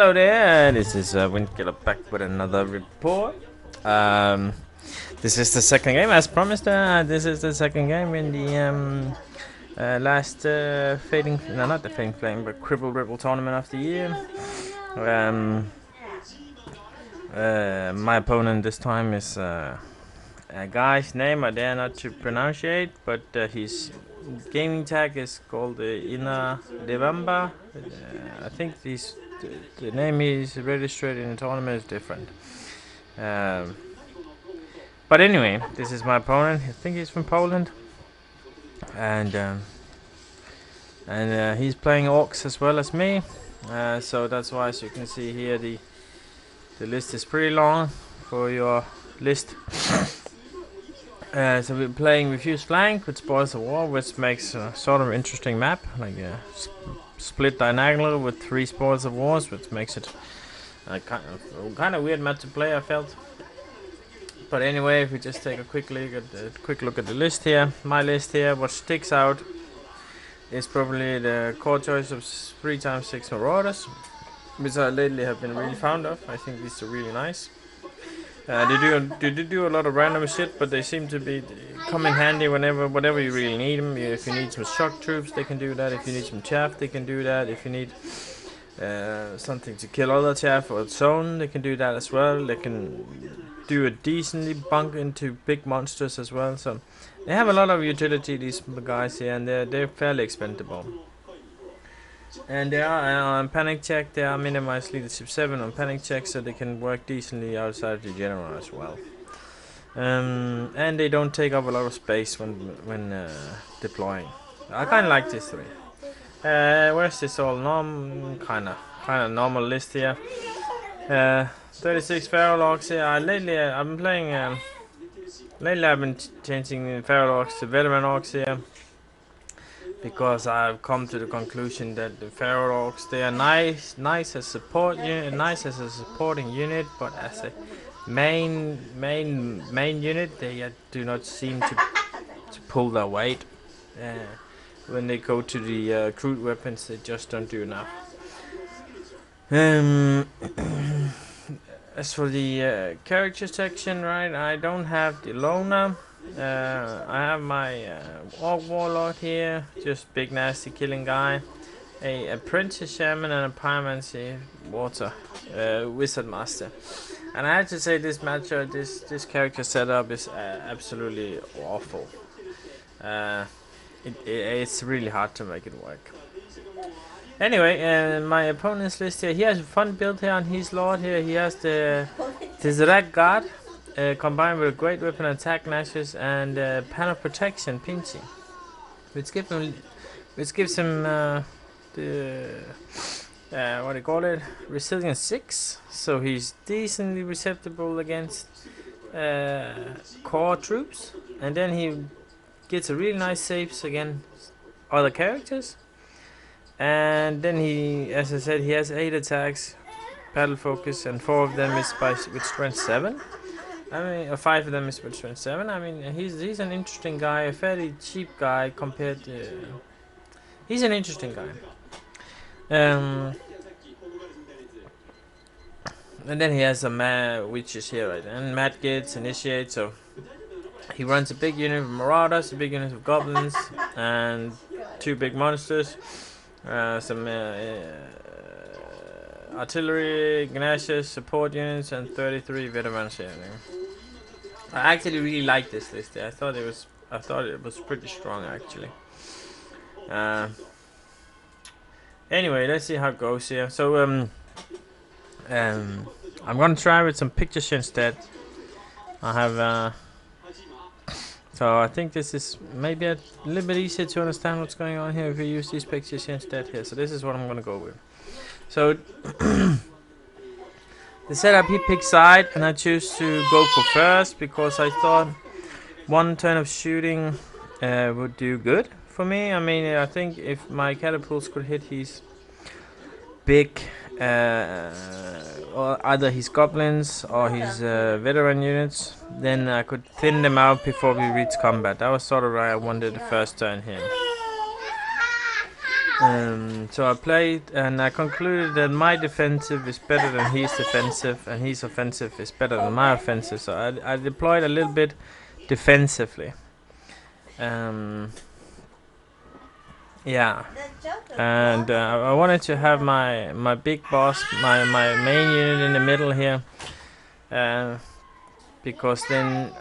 Hello there, this is Windkiller back with another report. This is the second game, as promised. This is the second game in the last fading, no, not the fading flame, but cripple tournament of the year. My opponent this time is a guy's name I dare not to pronounce it, but his gaming tag is called Inner Devamba. I think the name he's registered in the tournament is different. But anyway, this is my opponent. I think he's from Poland, and he's playing Orcs as well as me. So that's why, as you can see here, the list is pretty long for your list. So we're playing Refuse Flank with Spoils of War, which makes a sort of interesting map, like a split diagonal with 3 Spoils of Wars, which makes it kind of weird map to play, I felt. But anyway, if we just take a quick look at the list here, my list here, what sticks out is probably the core choice of 3x6 Marauders, which I lately have been really fond of. I think these are really nice. They do a lot of random shit, but they seem to come in handy whatever you really need them. If you need some shock troops, they can do that. If you need some chaff, they can do that. If you need something to kill other chaff or zone, they can do that as well. They can do a decently bunk into big monsters as well. So they have a lot of utility, these guys here, and they're fairly expendable. And they are on panic check. They are minimized leadership 7 on panic check, so they can work decently outside the general as well. And they don't take up a lot of space when deploying. I kind of like this three. Where's this all kind of normal list here? 36 Feral Orcs here. Lately I've been playing. Lately I've been changing Feral Orcs to Veteran Orcs here, because I've come to the conclusion that the Feral Orcs, they are nice as support unit, nice as a supporting unit, but as a main unit, they do not seem to pull their weight. When they go to the crude weapons, they just don't do enough. As for the character section, right, I don't have the loner. I have my Orc Warlord here, just big nasty killing guy, a Apprentice Shaman, and a Pyromancy Water Wizard Master. And I have to say, this matchup, this character setup is absolutely awful. It's really hard to make it work. Anyway, my opponent's list here, he has a fun build here on his lord here. He has the Rat Guard combined with a great weapon attack lashes and pan of protection pinchy, which gives him the what do you call it, resilience 6. So he's decently receptible against core troops, and then he gets a really nice saves against other characters. And then he, as I said, he has 8 attacks, battle focus, and 4 of them is with strength 7. I mean, 5 of them is with strength 7. I mean, he's an interesting guy, a fairly cheap guy compared to. He's an interesting guy. And then he has a which is here, right? And Matt gets initiate, so he runs a big unit of Marauders, a big unit of goblins, and 2 big monsters. Some artillery, Gnashes, support units, and 33 veterans here. I actually really like this list. I thought it was pretty strong actually. Anyway, let's see how it goes here. So I'm gonna try with some pictures instead. I have so I think this is maybe a little bit easier to understand what's going on here if we use these pictures instead here. So this is what I'm gonna go with. So the setup, he picks side, and I choose to go for first because I thought 1 turn of shooting would do good for me. I mean, I think if my catapults could hit his big, or either his goblins or his veteran units, then I could thin them out before we reach combat. That was sort of why I wanted the first turn here. So I played and I concluded that my defensive is better than his defensive, and his offensive is better than my offensive. So I deployed a little bit defensively. Yeah, and I wanted to have my big boss, my main unit in the middle here, because then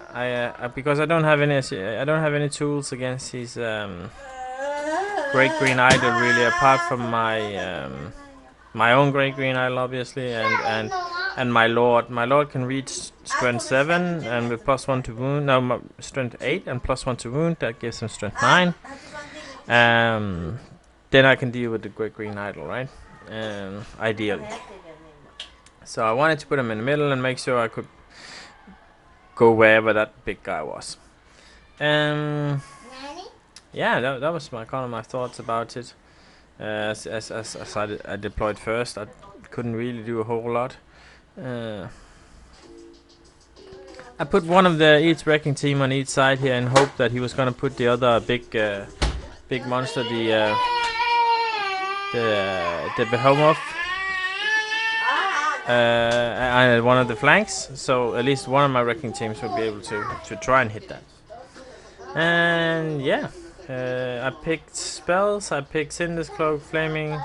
because I don't have any tools against his great green idol really, apart from my own great green idol obviously, and my lord. My lord can reach strength 7 and with +1 to wound. No, strength 8 and +1 to wound. That gives him strength 9. Then I can deal with the great green idol, right? Ideally. So I wanted to put him in the middle and make sure I could go wherever that big guy was. Yeah, that was my thoughts about it. As I deployed first, I couldn't really do a whole lot. I put one of each wrecking team on each side here and hoped that he was gonna put the other big monster, the behemoth, and one of the flanks, so at least one of my wrecking teams would be able to try and hit that. And yeah, I picked spells. I picked Cinder's Cloak, Flaming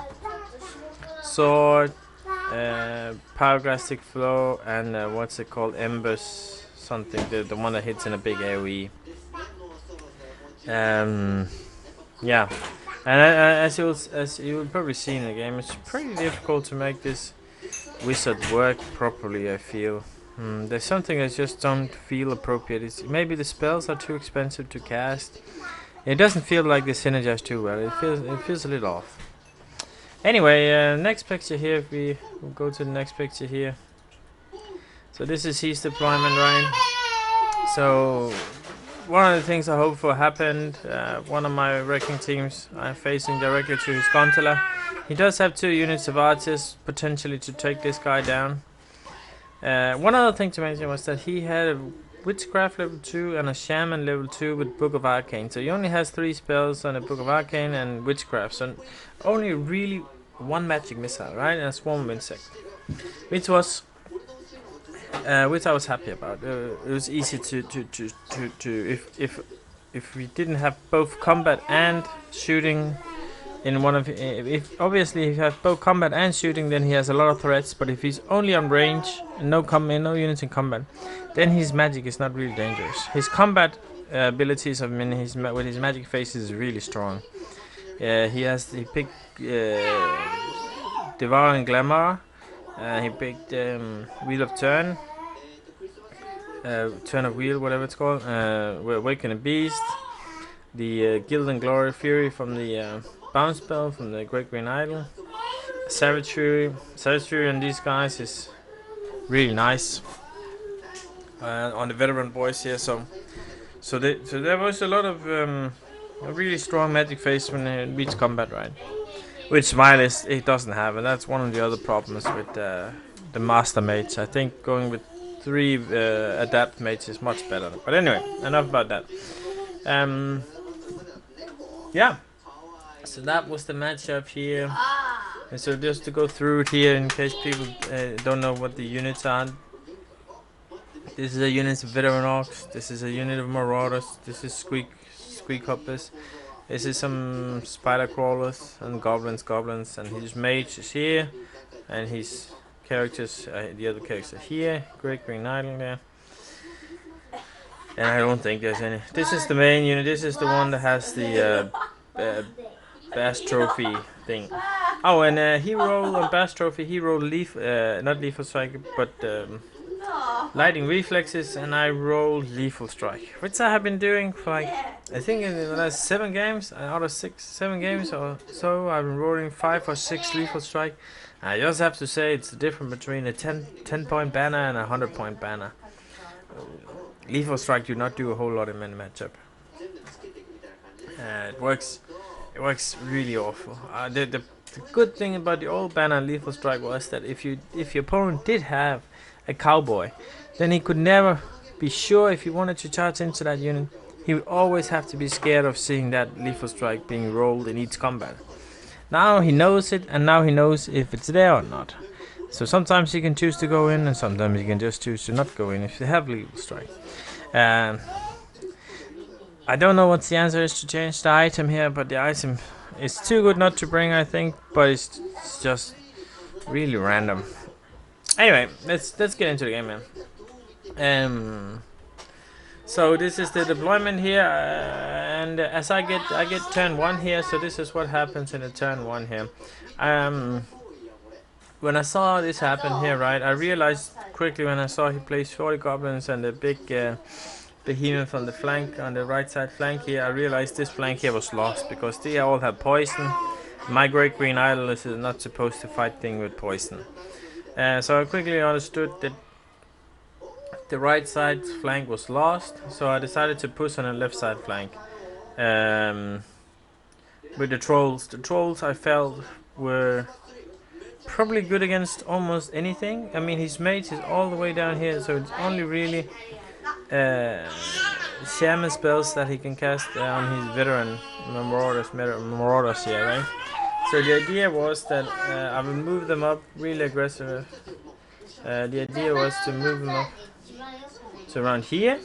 Sword, Pyroclastic Flow, and what's it called, Embers something, the one that hits in a big AoE. Yeah, and as you will probably see in the game, it's pretty difficult to make this wizard work properly, I feel. There's something that just don't feel appropriate. Maybe the spells are too expensive to cast. It doesn't feel like they synergize too well. It feels a little off. Anyway, next picture here. If we go to the next picture here. So this is his deployment, right? So one of the things I hope for happened. One of my wrecking teams facing directly to his gondola. He does have 2 units of artists potentially to take this guy down. One other thing to mention was that he had a Witchcraft level 2 and a Shaman level 2 with Book of Arcane. So he only has 3 spells on the Book of Arcane and Witchcraft. So only really 1 magic missile, right? And a Swarm of Insect, which I was happy about. It was easy to if we didn't have both combat and shooting. In one of, obviously if you have both combat and shooting, then he has a lot of threats. But if he's only on range and no units in combat, then his magic is not really dangerous. His combat abilities, with his magic phase, is really strong. He picked Devouring Glamour. He picked Wheel of Turn, Turn of Wheel, whatever it's called. Awaken a Beast, the Guild and Glory Fury from the bounce spell from the Great Green Idol. Savage Fury on these guys is really nice. On the veteran boys here, so there was a lot of a really strong magic phase when it reached combat, right? Which Smiley it doesn't have, and that's one of the other problems with the master mates. I think going with 3 adapt mates is much better. But anyway, enough about that. Yeah. So that was the matchup here. And so just to go through it here in case people don't know what the units are. This is a unit of veteran orcs. This is a unit of marauders. This is squeak hoppers. This is some spider crawlers and goblins. And his mage is here, and his characters, the other characters are here. Great Green Idol there. And I don't think there's any. This is the main unit. This is the one that has the Bass Trophy thing. Oh, and he rolled on Bass Trophy. He rolled not Lethal Strike, but Lightning Reflexes, and I rolled Lethal Strike, which I have been doing for like, I think in the last 7 games out of 7 games or so. I've been rolling 5 or 6 Lethal Strike. I just have to say it's the difference between a 10-point banner and a 100-point banner. Lethal Strike do not do a whole lot in many matchup. It works really awful. The good thing about the old banner Lethal Strike was that if your opponent did have a cowboy, then he could never be sure if he wanted to charge into that unit. He would always have to be scared of seeing that Lethal Strike being rolled in each combat. Now he knows it, and now he knows if it's there or not. So sometimes he can choose to go in, and sometimes he can just choose to not go in if they have legal strike. I don't know what the answer is to change the item here, but the item is too good not to bring, I think. But it's just really random. Anyway, let's get into the game, man. So this is the deployment here, and as I get turn 1 here, so this is what happens in the turn 1 here. When I saw this happen here, right, I realized quickly when I saw he plays 40 goblins and the big behemoth on the flank, on the right side flank here, I realized this flank here was lost because they all have poison. My Great Green Idol is not supposed to fight things with poison. So I quickly understood that the right side flank was lost, so I decided to push on the left side flank. With the trolls. The trolls I felt were probably good against almost anything. I mean, his mage is all the way down here, so it's only really shaman spells that he can cast on his veteran marauders here, right? So the idea was that I would move them up really aggressive. The idea was to move them up to around here.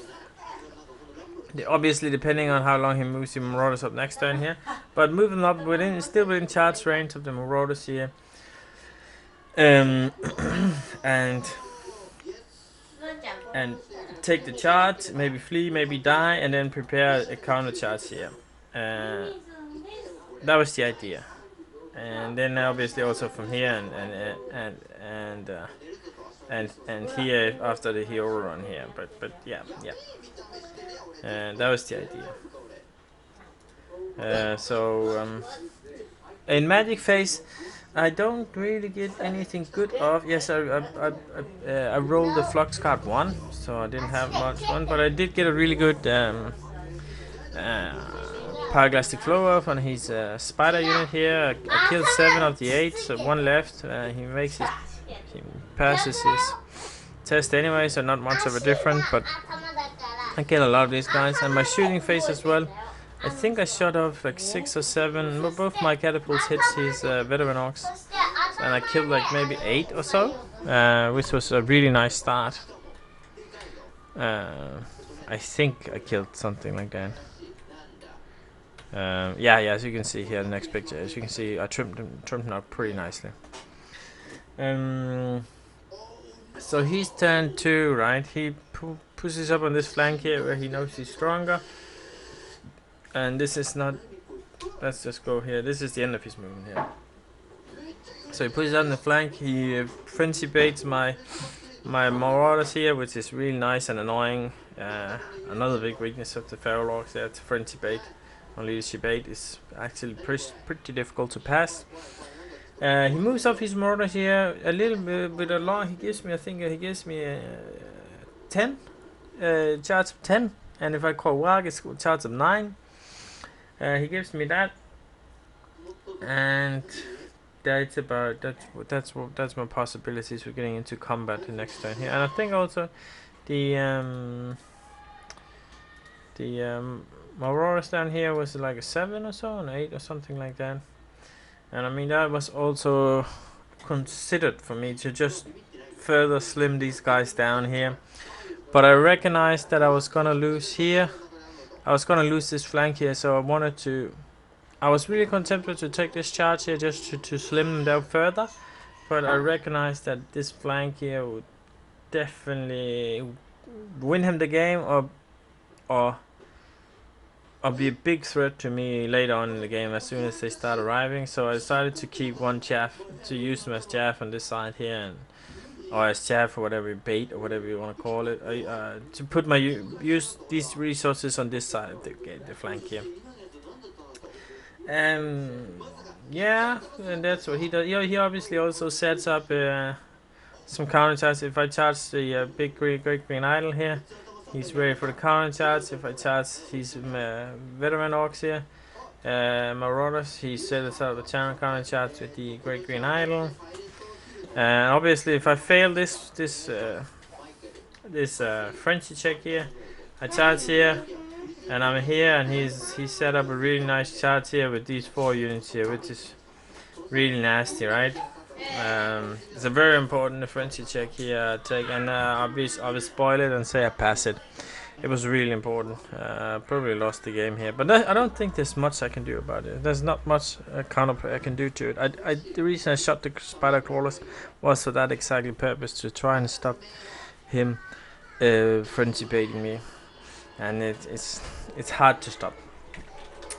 Obviously, depending on how long he moves the marauders up next turn here, but move them up still within charge range of the marauders here. And take the charge, maybe flee, maybe die, and then prepare a counter charge here. That was the idea. And then obviously also from here and here after the hero run here. But yeah. That was the idea. In Magic Phase, I don't really get anything good of. Yes, I rolled the Flux card 1, so I didn't have much fun, but I did get a really good Pyroclastic Flow off on his spider unit here. I killed 7 of the 8, so 1 left. He passes his test anyway, so not much of a difference, but I kill a lot of these guys. And my shooting phase as well, I think I shot off like 6 or 7. Both my catapults hits his veteran orcs, and I killed like maybe 8 or so, which was a really nice start. I think I killed something like that. Yeah, as you can see here, the next picture, as you can see, I trimmed him up pretty nicely. So he's turn 2, right? He pushes up on this flank here where he knows he's stronger. And this is not... Let's just go here. This is the end of his movement here. So he pushes up on the flank. He frenzy baits my marauders here, which is really nice and annoying. Another big weakness of the feral orcs there, to frenzy bait. On leadership 8 is actually pretty difficult to pass. He moves up his marauders here a little bit along. He gives me, I think he gives me 10 charge of 10, and if I call Warg, it's charge of 9. He gives me that, and that's about that's my possibilities for getting into combat the next turn here. And I think also the marauders down here was like a 7 or so, an 8 or something like that. And I mean, that was also considered for me to just further slim these guys down here. But I recognized that I was gonna lose here. I was gonna lose this flank here, so I was really contemplative to take this charge here just to slim them down further. But I recognized that this flank here would definitely win him the game, or be a big threat to me later on in the game as soon as they start arriving. So I decided to keep one chaff, to use them as chaff on this side here, or as chaff or whatever, bait or whatever you want to call it. To put use these resources on this side of the flank here. Yeah, and that's what he does. He obviously also sets up some counter charge. If I charge the big Great Green Idol here, he's ready for the counter charge. If I charge his veteran orcs here, marauders, he sets up the counter charge with the Great Green Idol. And obviously, if I fail this frenzy check here, I charge here, and I'm here, and he's set up a really nice charge here with these 4 units here, which is really nasty, right? It's a very important frenzy check here, take, and I will spoil it and say I pass it. It was really important. Probably lost the game here, but I don't think there's much I can do about it. There's not much counterplay I can do to it. The reason I shot the spider crawlers was for that exactly purpose, to try and stop him frenzy baiting me, and it's hard to stop.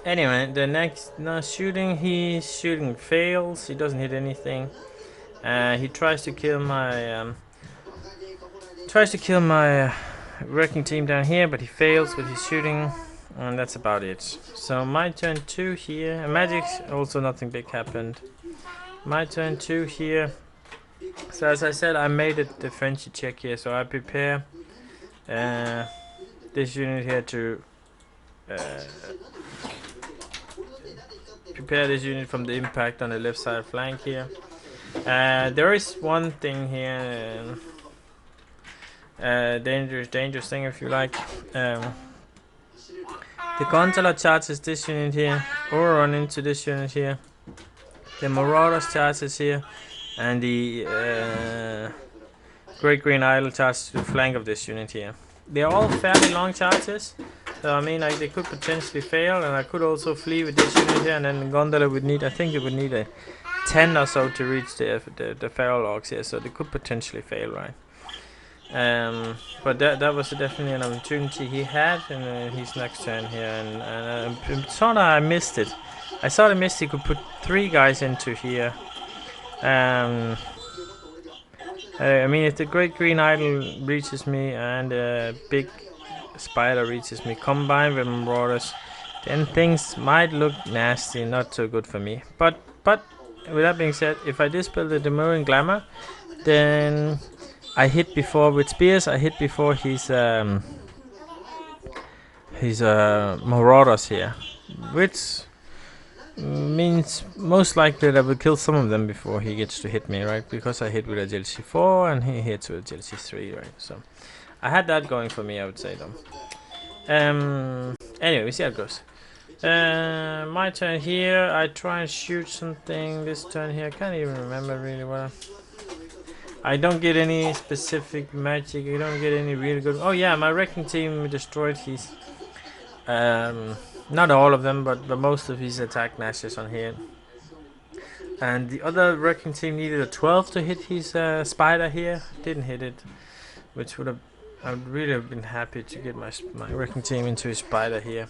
Anyway, the next shooting, his shooting fails. He doesn't hit anything. He tries to kill my wrecking team down here, but he fails with his shooting, and that's about it. So my turn 2 here. Magic, also nothing big happened. My turn 2 here. So as I said, I made it the frenzy check here, so I prepare this unit here to prepare this unit from the impact on the left side flank here. There is one thing here, dangerous thing if you like. The gondola charges this unit here, or run into this unit here. The marauders charges here, and the great green idol charges to the flank of this unit here. They're all fairly long charges, so I mean, like, they could potentially fail, and I could also flee with this unit here, and then the gondola would need, I think it would need a 10 or so to reach the feral orcs here, so they could potentially fail, right? But that was definitely an opportunity he had in his next turn here, and sort of I missed it. I sort of missed he could put 3 guys into here. I mean, if the great green idol reaches me and a big spider reaches me combined with marauders, then things might look nasty, not so good for me. But with that being said, if I dispel the demurring glamour, then I hit before with spears. I hit before his marauders here, which means most likely that I will kill some of them before he gets to hit me, right? Because I hit with agility 4 and he hits with agility 3, right? So I had that going for me, I would say, though. Anyway, we see how it goes. My turn here. I try and shoot something this turn here. I can't even remember really what I don't get any specific magic. I don't get any really good. Oh yeah, my wrecking team destroyed his not all of them, but most of his attack nashes on here. And the other wrecking team needed a 12 to hit his spider here. Didn't hit it, which would have, I would really have been happy to get my wrecking team into his spider here,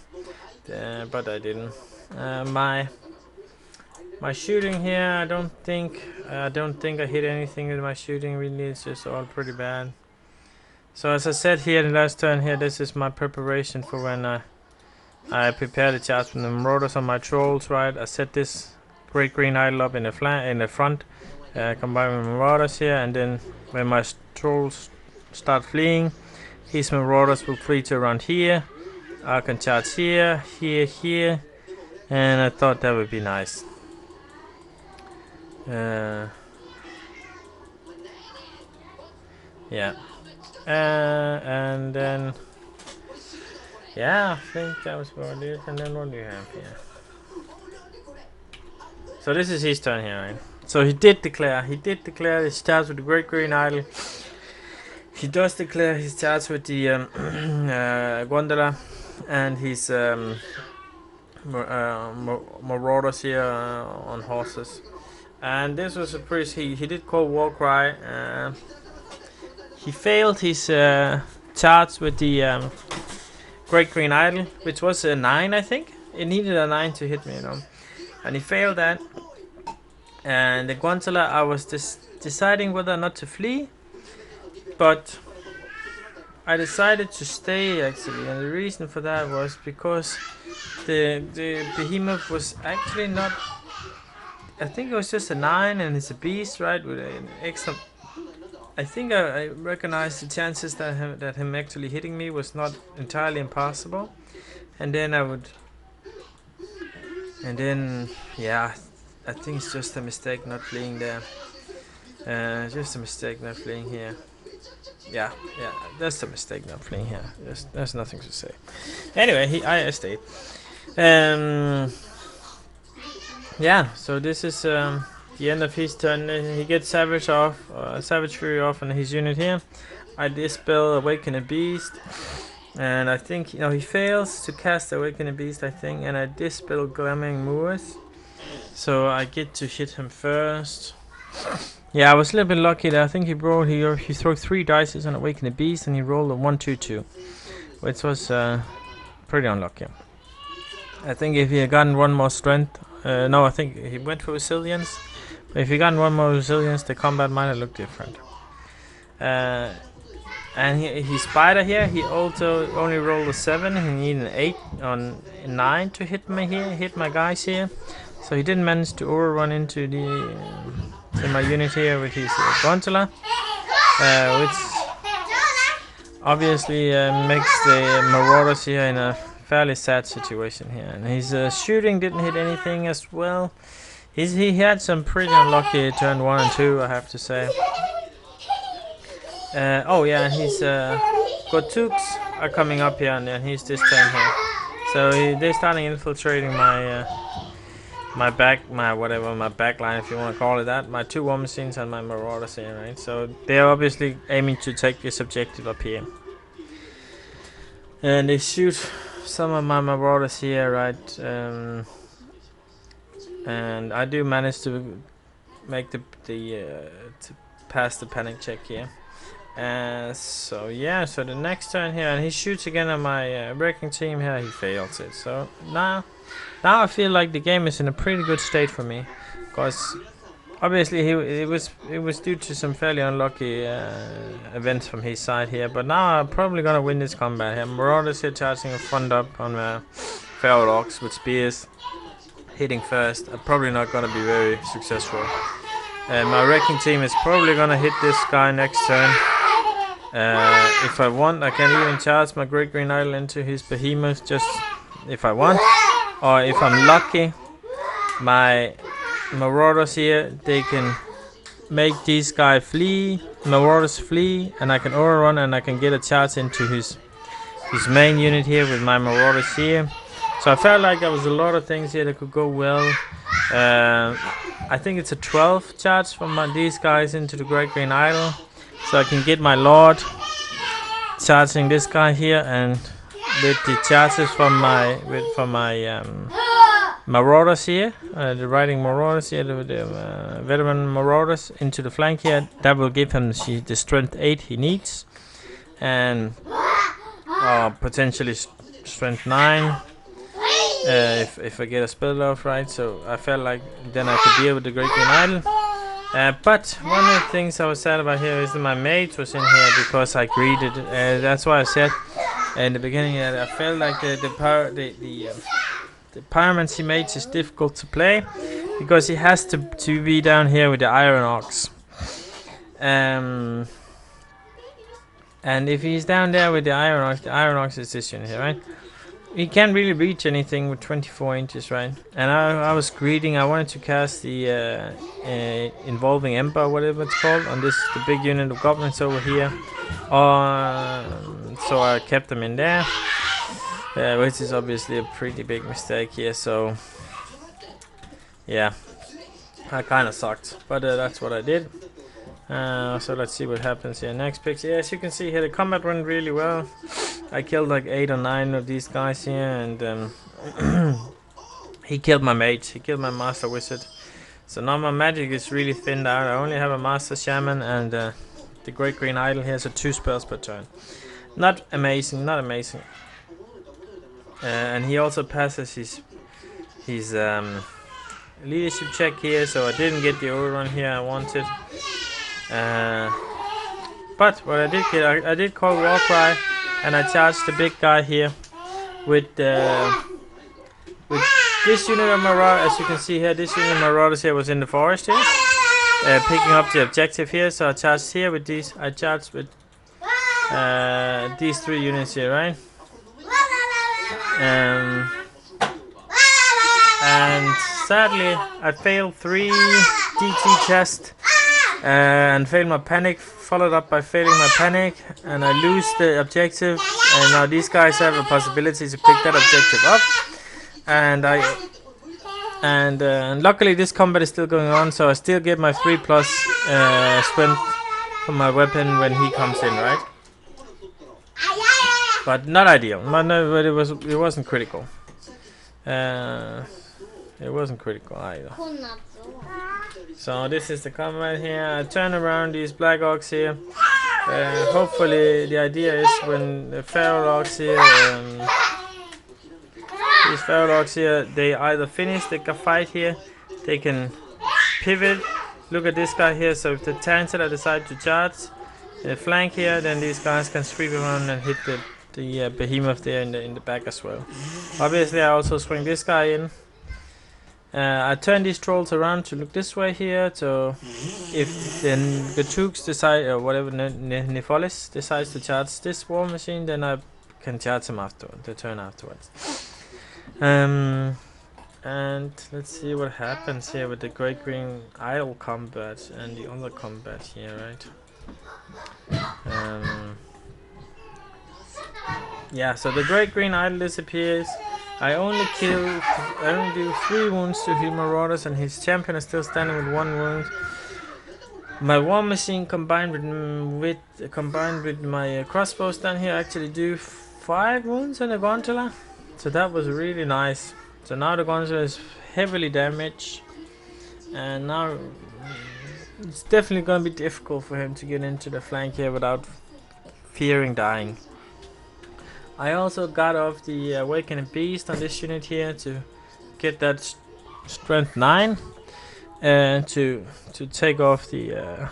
but I didn't. My shooting here, I don't think I hit anything with my shooting. Really, it's just all pretty bad. So as I said here in the last turn here, this is my preparation for when I prepare the charge from the marauders on my trolls, right? I set this great green idol up in the front, combined with marauders here, and then when my trolls start fleeing, his marauders will flee to around here. I can charge here, here, and I thought that would be nice. Yeah, and then yeah, I think that was about it. And then what do you have here? So this is his turn here, right? So he did declare his charge with the great green idol. He does declare his charge with the gondola and his marauders here on horses. And this was a pretty. He did call war cry. He failed his charge with the great green idol, which was a 9, I think. It needed a 9 to hit me, you know, and he failed that. And the gondola, I was deciding whether or not to flee, but I decided to stay actually, and the reason for that was because the behemoth was actually not. I think it was just a 9, and it's a beast, right? With an extra. I think I recognized the chances that him actually hitting me was not entirely impossible, and then yeah, I think it's just a mistake not fleeing there. Just a mistake not fleeing here. Yeah, that's a mistake not fleeing here. There's nothing to say. Anyway, I stayed. yeah, so this is the end of his turn. He gets Savage Fury off on his unit here. I dispel Awaken a Beast, and I think he fails to cast Awaken a Beast, I think, and I dispel Glamming Moors. So I get to hit him first. Yeah, I was a little bit lucky there. I think he threw 3 dice on Awaken a Beast, and he rolled a 1-2-2, which was pretty unlucky. I think if he had gotten one more strength, no, I think he went for resilience. But if he gotten one more resilience, the combat might have looked different. And he spider here. He also only rolled a 7. He needed an 8 on 9 to hit me here. Hit my guys here. So he didn't manage to overrun into my unit here with his gondola, which obviously makes the marauders here in a fairly sad situation here. And his shooting didn't hit anything as well. He had some pretty unlucky turn 1 and 2, I have to say. Oh yeah, his Gotuks are coming up here, and he's this turn here. So they're starting infiltrating my back line, if you want to call it that. My 2 war machines and my marauders here, right? So they're obviously aiming to take this objective up here. And they shoot some of my marauders here, right? And I do manage to make to pass the panic check here. So yeah, so the next turn here, and he shoots again at my wrecking team here. He fails it. So now I feel like the game is in a pretty good state for me, because obviously it was due to some fairly unlucky events from his side here. But now I'm probably gonna win this combat here. Marauders here charging a front up on feral Orcs with spears, hitting first. I'm probably not gonna be very successful. My wrecking team is probably gonna hit this guy next turn. If I want, I can even charge my Great Green Idol into his behemoth, just if I want. Or if I'm lucky, my marauders here, they can make these guys marauders flee, and I can overrun and I can get a charge into his main unit here with my marauders here. So I felt like there was a lot of things here that could go well. I think it's a 12 charge from these guys into the Great Green Idol. So I can get my Lord charging this guy here, and with the charges from my marauders here, the riding marauders here, the veteran marauders into the flank here, that will give him the strength 8 he needs, and potentially strength 9 if I get a spell off, right? So I felt like then I could deal with the Great Green Idol. But one of the things I was sad about here is that my mage was in here because I greeted. That's why I said in the beginning that I felt like the pyromancy mage is difficult to play because he has to be down here with the Iron Orcs. And if he's down there with the Iron Orcs is this unit here, right? He can't really reach anything with 24 inches, right? And I was greeting. I wanted to cast the Involving Ember, whatever it's called, on the big unit of goblins over here. So I kept them in there, which is obviously a pretty big mistake here. So yeah, I kind of sucked, but that's what I did. So let's see what happens here. Next picture. Yeah, as you can see here, the combat went really well. I killed like 8 or 9 of these guys here, and he killed my mage. He killed my master wizard. So now my magic is really thinned out. I only have a master shaman and the Great Green Idol here, so 2 spells per turn. Not amazing, not amazing. And he also passes his leadership check here, so I didn't get the overrun here I wanted. But what I did get, I did call War Cry, and I charged the big guy here with this unit of marauders. As you can see here, this unit of marauders here was in the forest here, picking up the objective here. So I charged here with these. I charged with these 3 units here, right? And sadly, I failed 3 DT chests. And failed my panic, followed up by failing my panic, and I lose the objective, and now these guys have a possibility to pick that objective up, and And luckily this combat is still going on, so I still get my 3+ strength from my weapon when he comes in, right? But not ideal. But it wasn't critical. It wasn't critical either. So this is the combat here. I turn around these black orcs here. Hopefully the idea is when the feral orcs here, these feral orcs here, they either finish the fight here, they can pivot. Look at this guy here. So if the Tantala decide to charge the flank here, then these guys can sweep around and hit the behemoth there in the back as well. Obviously, I also swing this guy in. I turn these trolls around to look this way here. So if then the Tooks decide, or whatever Nepholis decides to charge this war machine, then I can charge him after the turn afterwards. And let's see what happens here with the Great Green Idol combat and the other combat here, right? Yeah, so the Great Green Idol disappears. I only do 3 wounds to his marauders, and his champion is still standing with 1 wound. My war machine combined with my crossbows down here actually do 5 wounds on the gondola. So that was really nice. So now the gondola is heavily damaged, and now it's definitely going to be difficult for him to get into the flank here without fearing dying. I also got off the Awakening Beast on this unit here to get that strength 9 and to take off the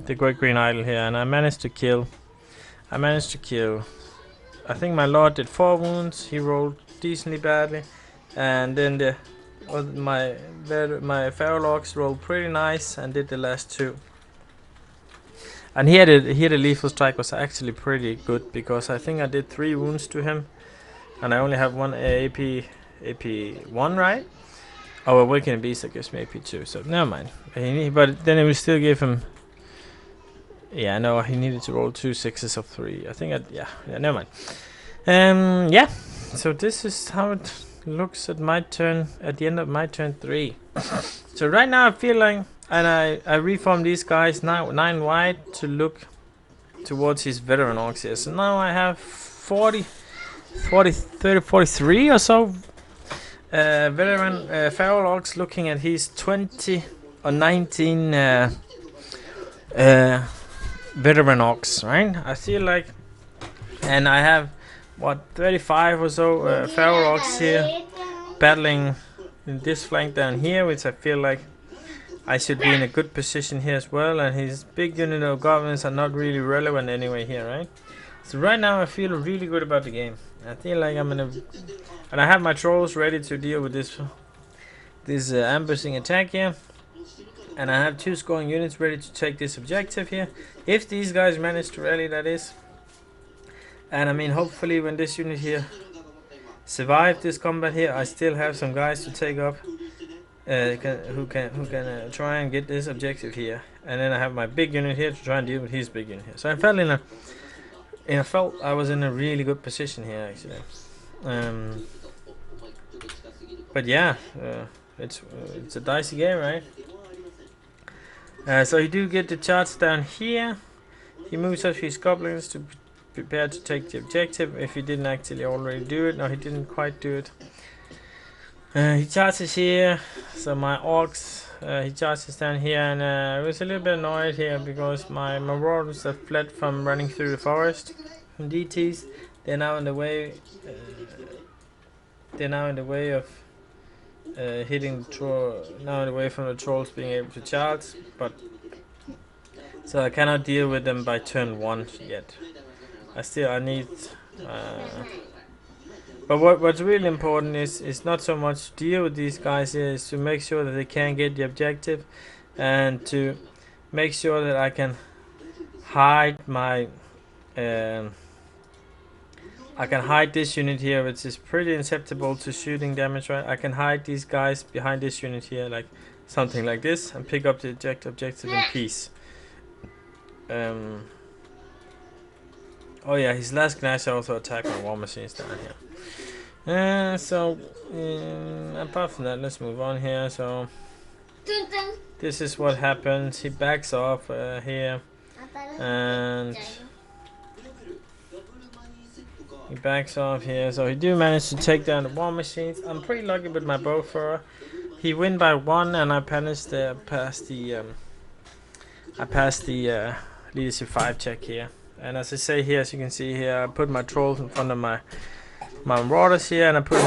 Great Green Idol here, and I managed to kill. I think my lord did 4 wounds. He rolled decently badly, and then my feral orcs rolled pretty nice and did the last 2. And here the lethal strike was actually pretty good, because I think I did 3 wounds to him, and I only have 1 AP 1, right? Oh, Awakening Beast that gives me AP 2, so never mind. But then it will still give him. Yeah, no, he needed to roll 2 6s of 3. I think yeah, never mind. Yeah. So this is how it looks at my turn, at the end of my turn 3. So right now I feel like, and I reform these guys 9 wide to look towards his veteran orcs here. So now I have 40, 30, 43 or so veteran feral orcs looking at his 20 or 19 veteran orcs, right? I feel like, and I have what 35 or so feral orcs here battling in this flank down here, which I feel like I should be in a good position here as well, and his big unit of goblins are not really relevant anyway here, right? So right now I feel really good about the game. I feel like I'm gonna, and I have my trolls ready to deal with this ambushing attack here, and I have 2 scoring units ready to take this objective here. If these guys manage to rally, that is. And I mean, hopefully when this unit here survive this combat here, I still have some guys to take up who can try and get this objective here, and then I have my big unit here to try and deal with his big unit here. So I felt I was in a really good position here actually. But yeah, it's a dicey game, right? So you do get the charge down here. He moves up his goblins to prepare to take the objective. If he didn't actually already do it, no, he didn't quite do it. He charges here, so my orcs, he charges down here, and I was a little bit annoyed here because my marauders have fled from running through the forest from DTs. They're now in the way. They're now in the way of hitting the troll. Now in the way from the trolls being able to charge, but so I cannot deal with them by turn 1 yet. I need. But what's really important is not so much to deal with these guys here, is to make sure that they can get the objective, and to make sure that I can hide my I can hide this unit here, which is pretty susceptible to shooting damage, right? I can hide these guys behind this unit here, like something like this, and pick up the objective in peace. Oh yeah, his last Gnash also attack my war machines down here. So Apart from that, let's move on here. So this is what happens. He backs off here, and he backs off here. So he do manage to take down the war machines. I'm pretty lucky with my bow thrower. He win by 1, and I passed the leadership 5 check here. And as I say here, as you can see here, I put my trolls in front of my marauders here, and I put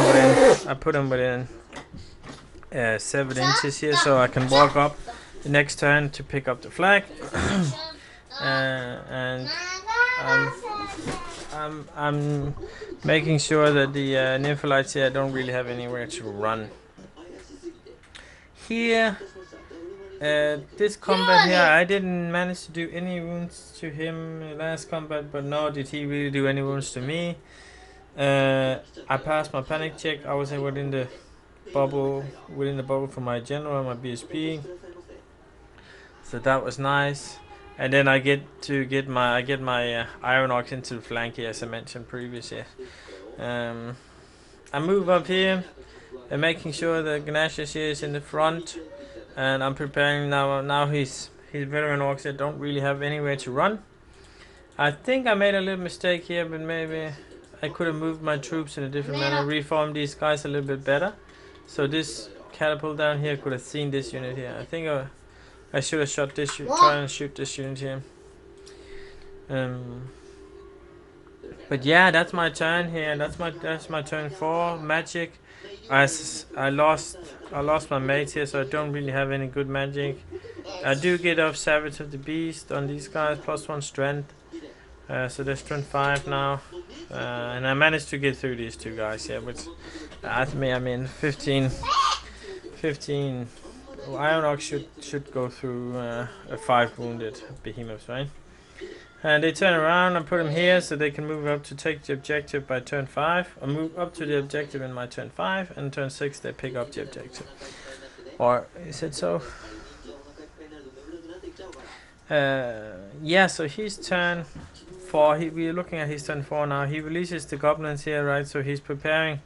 them within 7 inches here, so I can walk up the next turn to pick up the flag. And I'm making sure that the Nymphalites here don't really have anywhere to run. Here, this combat here, I didn't manage to do any wounds to him last combat, but nor did he really do any wounds to me. I passed my panic check. I was within the bubble for my general, my BSP. So that was nice. And then I get my Iron Orcs into the flank here, as I mentioned previously. I move up here and making sure that Ganashes here is in the front, and I'm preparing now. Now his veteran orcs that don't really have anywhere to run. I think I made a little mistake here, but maybe I could have moved my troops in a different manner, reformed these guys a little bit better. So this catapult down here could have seen this unit here. I think I should have shot this, try and shoot this unit here. But yeah, that's my turn here. That's my turn 4 magic. As I lost my mates here, so I don't really have any good magic. I do get off Savage of the Beast on these guys, +1 strength. So there's strength 5 now, and I managed to get through these 2 guys here, which I mean 15 Iron Orc should go through a 5 wounded behemoths, right? And they turn around and put them here so they can move up to take the objective by turn 5. Or move up to the objective in my turn 5, and turn 6 they pick up the objective. Or is it so? Yeah, so his turn 4, we're looking at his turn 4 now. He releases the goblins here, right? So he's preparing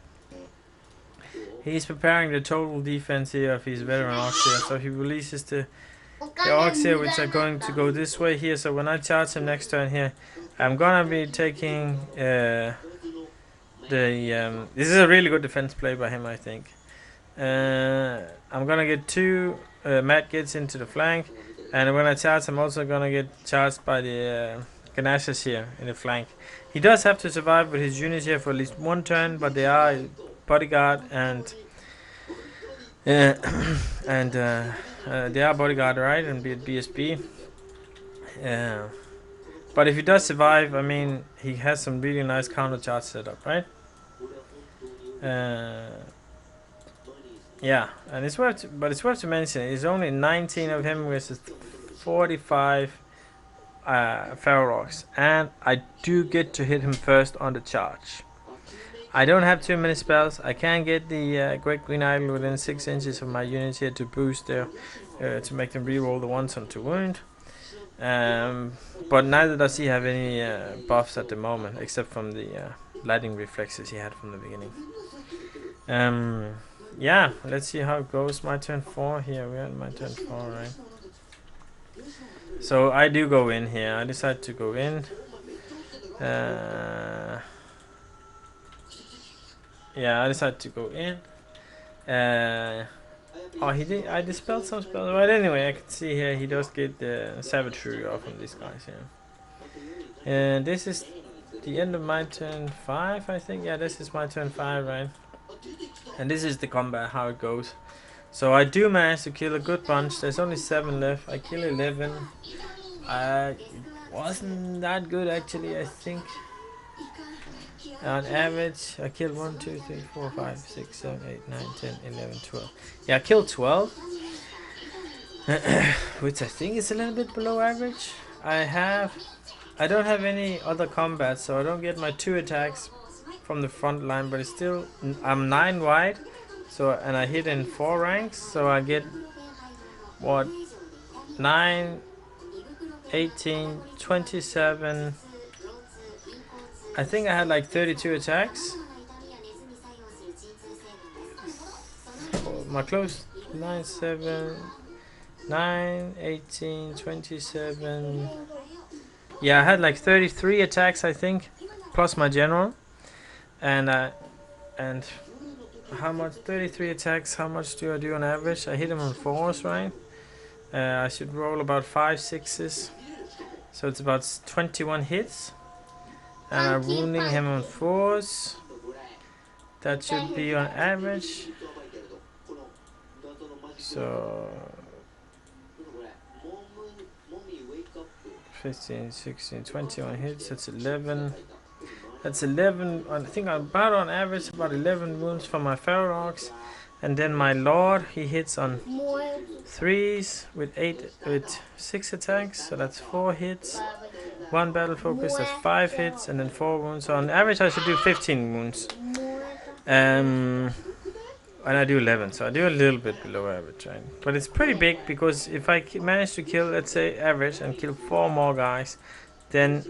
the total defense here of his veteran orcs here. So he releases the orcs here, which are going to go this way here. So when I charge him next turn here, I'm gonna be taking this is a really good defense play by him, I think. I'm gonna get 2 Mad Gits into the flank, and when I charge, I'm also gonna get charged by the Ganashes here in the flank. He does have to survive with his units here for at least 1 turn, but they are bodyguard and they are bodyguard, right, and be at BSB. But if he does survive, I mean, he has some really nice counter charge setup, right? Yeah, and it's worth to mention, it's only 19 of him versus 45 Feral Orcs, and I do get to hit him first on the charge. I don't have too many spells. I can get the Great Green Idol within 6 inches of my units here to boost their, to make them reroll the ones onto wound. But neither does he have any buffs at the moment, except from the lightning reflexes he had from the beginning. Yeah, let's see how it goes. My turn 4 here. We're at my turn 4, right? So I do go in here. I decide to go in. Yeah, I decided to go in. Oh, he did. I dispelled some spells. But anyway, I can see here he does get the savagery off from these guys here. And this is the end of my turn 5, I think. Yeah, this is my turn 5, right? And this is the combat, how it goes. So I do manage to kill a good bunch. There's only 7 left. I kill 11. It wasn't that good actually, I think. On average, I killed 1, 2, 3, 4, 5, 6, 7, 8, 9, 10, 11, 12. Yeah, I killed 12. Which I think is a little bit below average. I don't have any other combat, so I don't get my 2 attacks from the front line, but it's still, I'm 9 wide, so, and I hit in 4 ranks, so I get what, 9, 18, 27, I think I had like 32 attacks. my close 9, 7, 9, 18, 27. Yeah, I had like 33 attacks, I think, plus my general. And how much? 33 attacks. How much do I do on average? I hit him on 4s, right? I should roll about 5 6s, so it's about 21 hits. And I'm wounding him on 4s. That should be on average. So 15, 16, 21 hits. That's 11. That's 11. I think I'm about on average about 11 wounds for my feral orcs. And then my lord, he hits on 3s with 6 attacks. So that's 4 hits. 1 battle focus, that's 5 hits, and then 4 wounds. So on average, I should do 15 wounds. And I do 11, so I do a little bit below average, right? But it's pretty big, because if I manage to kill, let's say, average, and kill 4 more guys, then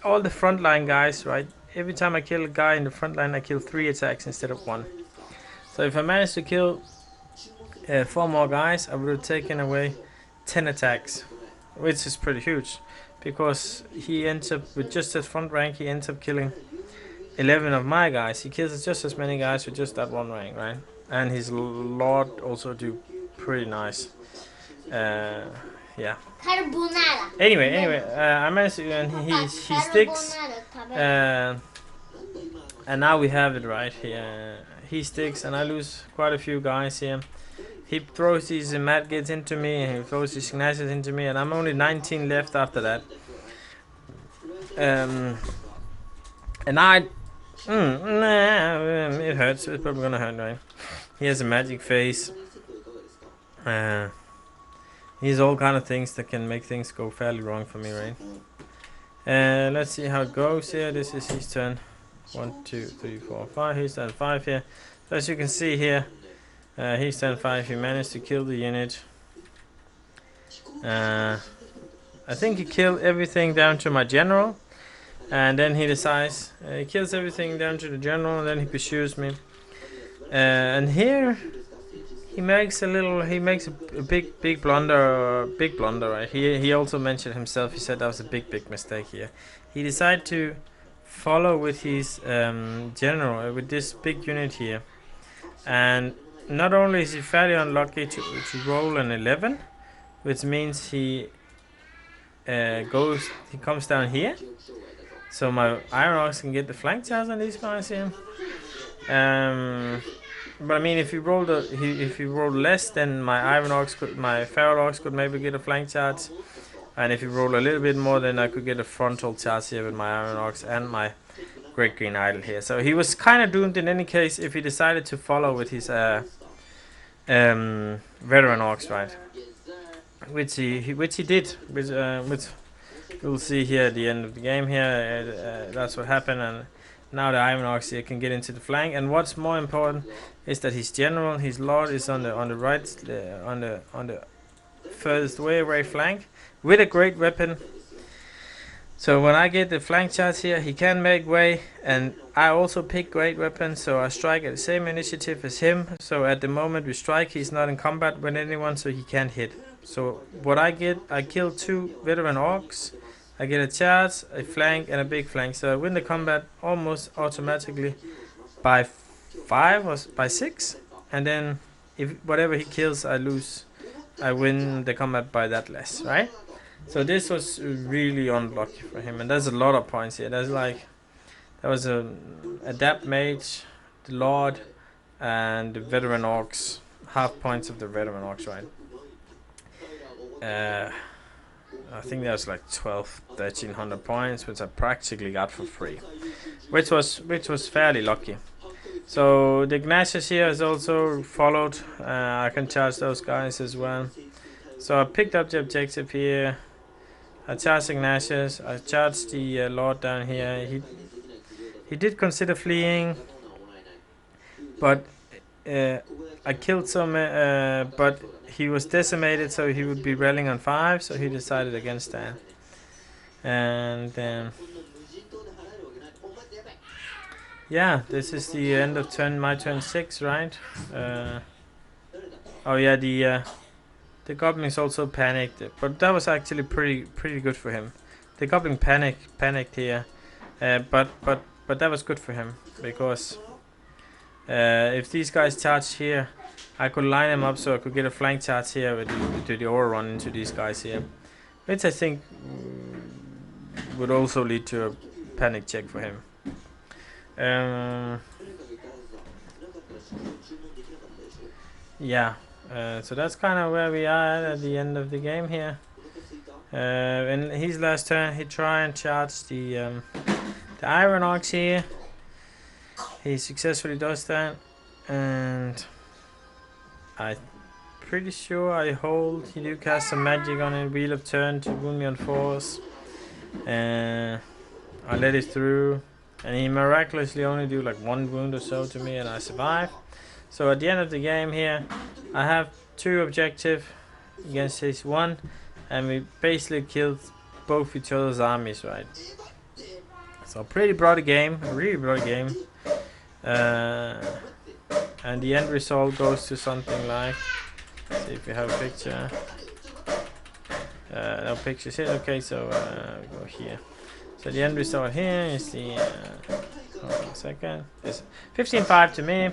all the frontline guys, right? Every time I kill a guy in the front line, I kill 3 attacks instead of 1. So if I manage to kill 4 more guys, I would have taken away 10 attacks, which is pretty huge, because he ends up with just his front rank, he ends up killing 11 of my guys. He kills just as many guys with just that 1 rank, right? And his lord also do pretty nice. Yeah. Anyway, I managed to, and he sticks. And now we have it right here. He sticks, and I lose quite a few guys here. He throws these mad gets into me, and he throws these gnashes into me, and I'm only 19 left after that. And I it hurts. It's probably gonna hurt, right? He has a magic face. He's all kind of things that can make things go fairly wrong for me, right? Let's see how it goes here. This is his turn. 1, 2, 3, 4, 5. He's turn 5 here. So as you can see here, he's turn 5. He managed to kill the unit. I think he killed everything down to my general. And then he decides, he kills everything down to the general, and then he pursues me. And here he makes a big blunder, right? He also mentioned himself. He said that was a big mistake here. He decided to follow with his general, with this big unit here, and not only is he fairly unlucky to roll an 11, which means he comes down here. So my Iron Orcs can get the flank charge on these guys here. But I mean, if you roll less, then my Feral Orcs could maybe get a flank charge. And if you roll a little bit more, then I could get a frontal charge here with my Iron Orcs and my Great Green Idol here. So he was kind of doomed in any case if he decided to follow with his Veteran Orcs, right? Which he did, which you'll see here at the end of the game here. That's what happened, and now the Iron Orcs here can get into the flank. And what's more important is that his general, his lord, is on the right, on the furthest away flank with a great weapon. So when I get the flank charge here, he can make way, and I also pick great weapons, so I strike at the same initiative as him. So at the moment we strike, he's not in combat with anyone, so he can't hit. So what I get, I kill 2 veteran orcs, I get a charge, a flank, and a big flank. So I win the combat almost automatically by 5 or by 6, and then if whatever he kills, I lose. I win the combat by that less, right? So this was really unlucky for him, and there's a lot of points here. There's like, there was a Adapt Mage, the Lord, and the Veteran Orcs. Half points of the Veteran Orcs, right? I think there's like 1300 points, which I practically got for free, which was fairly lucky. So the Ignatius here is also followed. I can charge those guys as well. So I picked up the objective here. I charged Ignatius. I charged the Lord down here. He did consider fleeing, but I killed some. But he was decimated, so he would be rallying on 5. So he decided against that. And yeah, this is the end of my turn 6, right? Oh yeah, the goblins also panicked, but that was actually pretty good for him. The goblin panicked here, but that was good for him because if these guys charged here, I could line them up so I could get a flank charge here with the aura run into these guys here, which I think would also lead to a panic check for him. Yeah, so that's kind of where we are at the end of the game here. In his last turn, he tried and charge the Iron Orcs here. He successfully does that, and I'm pretty sure I hold. He do cast some magic on a Wheel of Turn to wound me on force. I let it through, and he miraculously only do like 1 wound or so to me, and I survive. So at the end of the game here, I have 2 objectives against his 1, and we basically killed both each other's armies, right? So pretty bloody game, a really bloody game. And the end result goes to something like, let's see if we have a picture. No pictures here. Okay, so we go here. So the end result here is the hold on a second. It's 15-5 to me.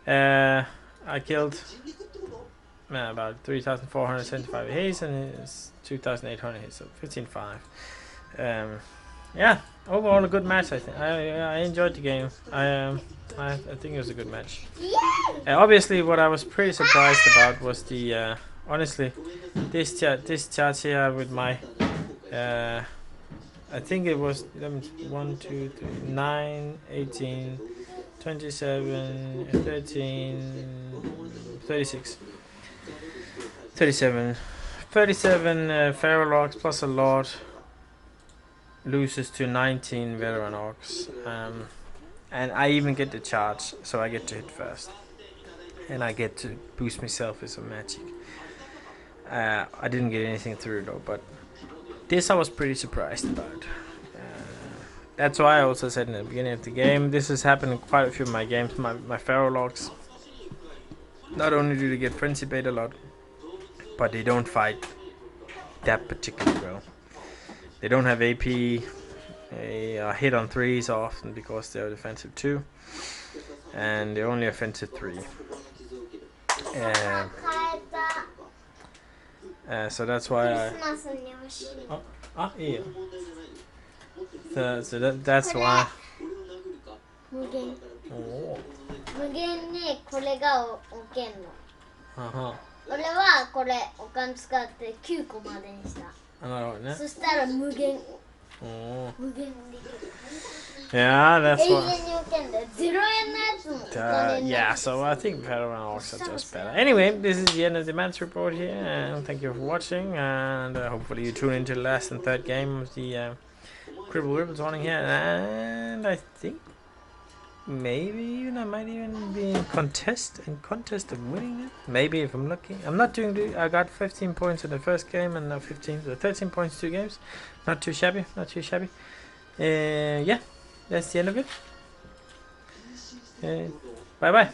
I killed about 3,475 hits and it's 2,800 hits, so 15-5. Yeah, overall a good match. I think I enjoyed the game. I think it was a good match. Obviously, what I was pretty surprised about was the honestly this charge here with my I think it was 1, 2, 3, 9, 18, 27, 13, 36, 37 feral orcs plus a lord loses to 19 veteran orcs, and I even get the charge, so I get to hit first and I get to boost myself with some magic. I didn't get anything through though, but this I was pretty surprised about. That's why I also said in the beginning of the game, this has happened in quite a few of my games. My feral orcs, not only do they get frenzy bait a lot, but they don't fight that particularly well. They don't have AP, they are hit on 3s often because they're defensive 2, and they're only offensive 3. So that's why I... yeah. So that's why... Oh. 無限にこれが置けんの。Uh-huh. 俺はこれお金使って9個までにした。なるほどね。そしたら無限。Oh. 無限できる。 Yeah, that's 永 what... 遠に置けんだよ。0円のやつもお金にな yeah, る。 so I think veteran orcs are just better. Anyway, this is the end of the match report here, and thank you for watching, and hopefully you tune into the last and third game of the Cripple Ribbons running here, and I think maybe even I might even be in contest of winning it. Maybe if I'm lucky. I'm not doing the... I got 15 points in the first game and now 13 points 2 games. Not too shabby, not too shabby. Yeah, that's the end of it. Bye bye.